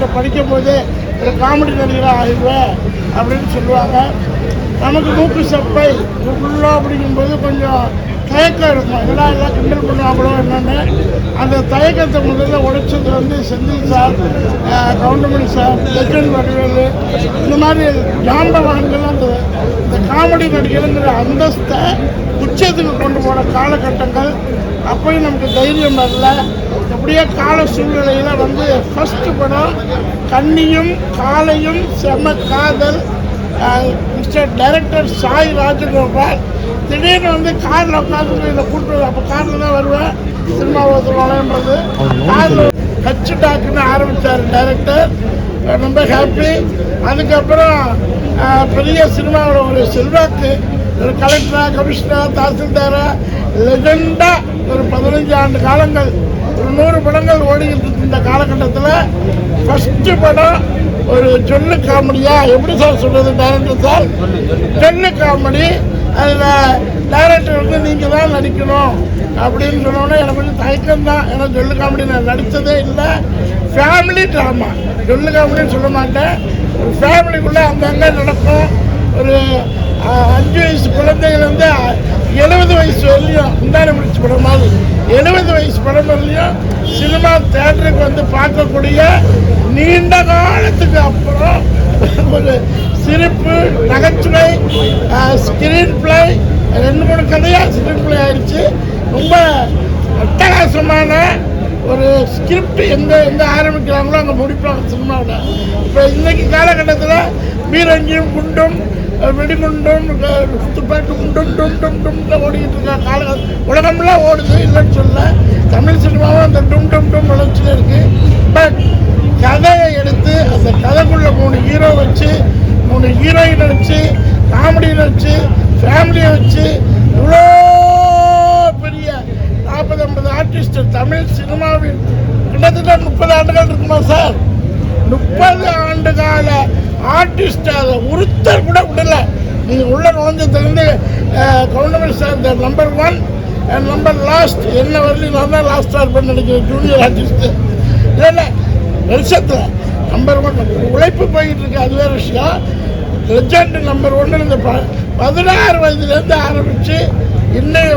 காலேஜில் படிக்கும் போது ஒரு காமெடி நடிகராக ஆகிடுவேன் அப்படின்னு சொல்லுவாங்க. நமக்கு மூக்கு சப்பை ஃபுல்லாக அப்படிங்கும்போது கொஞ்சம் தயக்கம் இருக்கும். எல்லாம் கிண்டல் பண்ணுவாங்களோ என்னென்னு. அந்த தயக்கத்தை முதல்ல உடைச்சது வந்து Senthil sir, Goundamani sir, legend Vadivelu, இந்த மாதிரி ஜாம்பவான்கள் இந்த காமெடி நடிகருங்கிற அந்தஸ்தை உச்சத்துக்கு கொண்டு போன காலகட்டங்கள். அப்போயும் நமக்கு தைரியம் வரல. அப்படியே கால சூழ்நிலையில் வந்து ஃபஸ்ட்டு படம் கன்னியும் காலையும் செம காதல். மிஸ்டர் டைரக்டர் சாய் ராஜகோபால் திடீர்னு வந்து காரில் உட்காந்து இதை கூப்பிட்டு, அப்போ காரில் தான் வருவேன் சினிமா ஓதுவாங்கன்றது. காரில் கட்சி டாக்குன்னு ஆரம்பித்தார் டைரக்டர். ரொம்ப ஹாப்பி. அதுக்கப்புறம் பெரிய சினிமாவோட ஒரு செல்வாக்கு, ஒரு கலெக்டராக, கமிஷனராக, தாசில்தாராக, லெஜெண்டாக ஒரு 15 ஆண்டு காலங்கள், ஒரு 100 படங்கள் ஓடிக்கிட்டு இந்த காலகட்டத்தில் ஃபஸ்ட்டு படம் ஒரு ஜொல்லு காமெடியா, எப்படி சார் சொல்கிறது டைரக்டர் சார், ஜொல்லு காமெடி. அதில் டைரக்டர் வந்து நீங்கள் தான் நடிக்கணும் அப்படின்னு சொன்னோன்னே எனக்கு கொஞ்சம் தயக்கம் தான். ஏன்னா ஜொல்லு காமெடி நான் நடித்ததே இல்லை. ஃபேமிலி ட்ராமா, ஜொல்லு காமெடின்னு சொல்ல மாட்டேன். ஒரு ஃபேமிலிக்குள்ளே அங்கங்கே நடக்கும். ஒரு 5 வயசு குழந்தைகள் 70 வயசு வரலையும் முந்தான முடிச்சு படம் மாதிரி 70 வயசு படம் வரலையும் சினிமா தேட்டருக்கு வந்து பார்க்கக்கூடிய நீண்ட காலத்துக்கு அப்புறம் ஒரு சிரிப்பு, நகைச்சுவை, ஸ்கிரீன் பிளே, 2-3 கதையாக ஸ்கிரீன் பிளே ஆயிடுச்சு. ரொம்ப அட்டகாசமான ஒரு ஸ்கிரிப்ட். எங்கே ஆரம்பிக்கிறாங்களோ அங்கே முடிப்பாங்க சினிமாவில். இப்போ இன்றைக்கி காலகட்டத்தில் பீரங்கியும் குண்டும் வெடிகுண்டும் துப்பாக்கி குண்டும் ஓடிக்கிட்டு இருக்க காலகட்டம். உலகம்லாம் ஓடுது, இல்லைன்னு சொல்ல. தமிழ் சினிமாவும் அந்த டும் வளர்ச்சியில் இருக்குது. பட் கதையை எடுத்து அந்த கதைக்குள்ளே 3 ஹீரோ வச்சு, 3 ஹீரோயின் வச்சு, காமெடியை வச்சு, ஃபேமிலியை வச்சு, இவ்வளோ பெரிய 40-50 ஆர்டிஸ்ட் தமிழ் சினிமாவில் கிட்டத்தட்ட 30 ஆண்டுகள் இருக்குமா சார்? 30 ஆண்டு கால ஆர்டிஸ்ட் அதை ஒருத்தர் கூட விடலை. நீங்கள் உள்ள நுழைஞ்சதுலேருந்து Goundamani sir the number 1 and number last, என்ன வரலையும் நான் தான் லாஸ்ட்டாக இருப்பேன்னு நினைக்கிறேன் ஜூனியர் ஆர்டிஸ்ட்டு. இல்லை வருஷத்தில் நம்பர் 1 உழைப்பு போய்கிட்டு இருக்கு, அது வேறு விஷயம். லெஜண்ட் நம்பர் 1 இந்த 16 வயதுலேருந்து ஆரம்பித்து இன்னும்